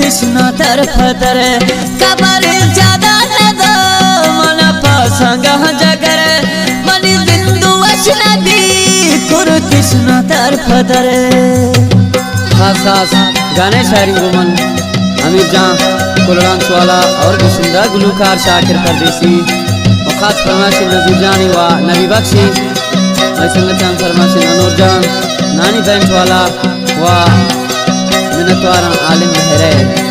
कृष्ण तरफ तरे कबर ज्यादा नद मन पसंग जगर मनी बिंदु अजनबी कुर कृष्ण तरफ तरे। खास खास गाने शायरी गुमन अमीर जान कुलरांस वाला और भी सुंदर गुलूकार शाकिर परदेसी और खास फरमाशी नजीर जानी व नबी बख्शी संगठन फरमाशी अनूर जान नानी बैंच वाला व मिनतवार आलिम महरे।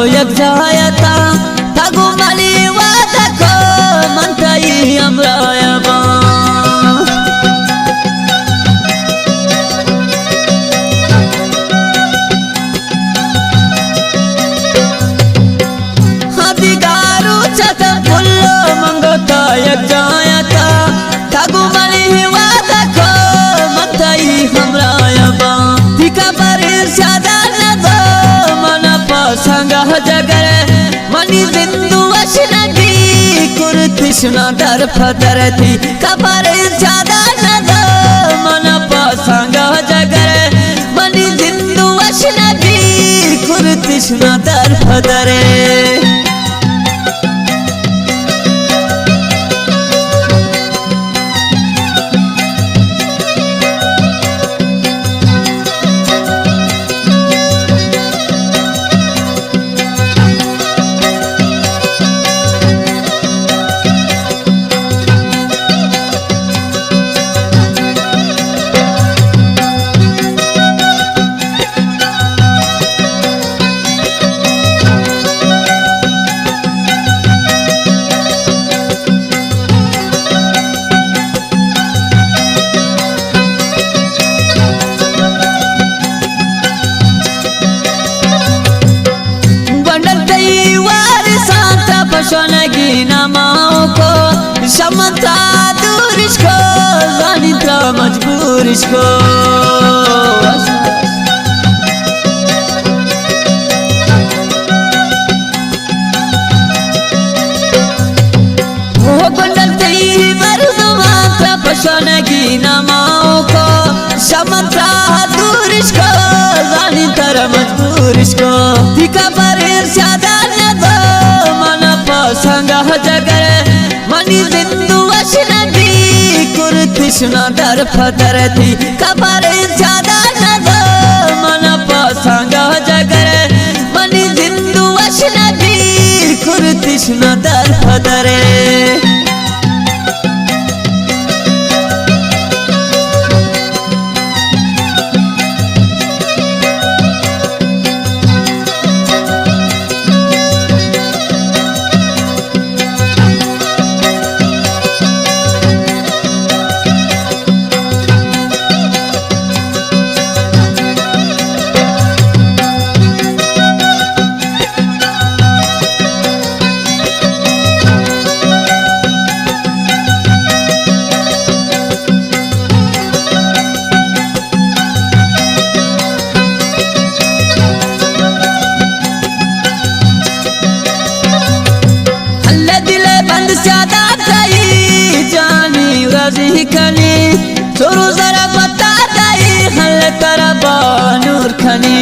यक जायता तगु मली वादको मंतई अमरायबा हदिगारु चतम पुल्लो मंगोता यक जायता तगु मली वादको मंतई अमरायबा दिका पर ज्यादा नदो मन पसंग जगर मनी बिंदु अजनबी कुर कृष्ण तरफ तरती कबर ज्यादा नद मन पसंग जगर मनी बिंदु अजनबी कुर कृष्ण तरफ तरे। शनगी नमाओ को समता दूरिश को जानित्रा मजबूरिश को हो गुंडलते मर्दुमा शनगी नमाओ को समता दूरिश को जानित्रा मजबूरिश को दिका पर ज्यादा संग जगर मनी बिंदु अजनबी कुर कृष्ण तरफ तरती कबर ज्यादा नद मन पसंग जगर मनी बिंदु अजनबी कुर कृष्ण तरफ तरे। सुरु जरा बता दई हल करबा नूर खनी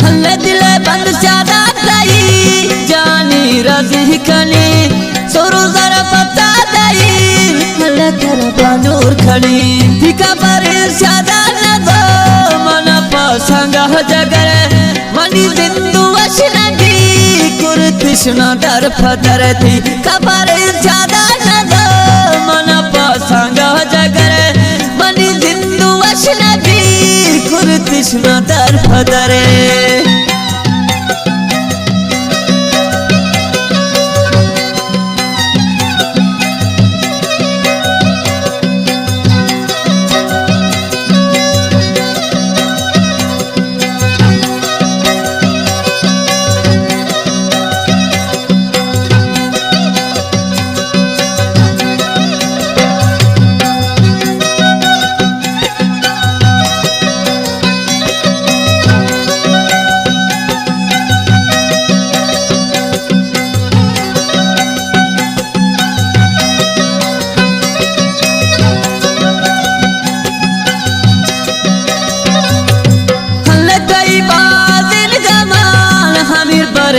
हल दिल बंद ज्यादा दई जानी रजी खनी सुरु जरा बता दई हल करबा नूर खनी दिका पर ज्यादा नद मन पसंग जगर मनी बिंदु अजनबी कुर कृष्ण तरफ तरती कबर ज्यादा नद मन पसंग जगर मनी बिंदु अजनबी कुर कृष्ण तरफ तरे।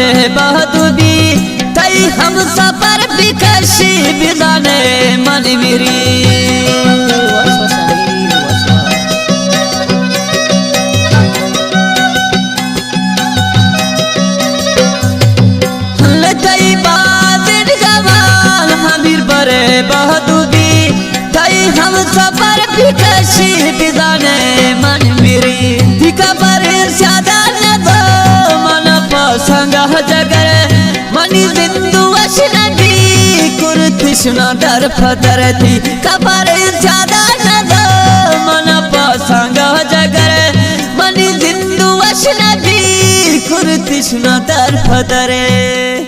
बरे बहदुबी तई हम सफर बिकशी बिदाने मन मेरी तई बाजिन जवान हमीर बरे बहदुबी तई हम सफर बिकशी बिदाने मन मेरी दिका बरे ज्यादा न दो मन पसंग जगर मनी जिंदु अशनबी कुर्तिशना दर फदरती कबर ज्यादा न दो मन पसंग जगर मनी जिंदु अशनबी कुर्तिशना दर फदरे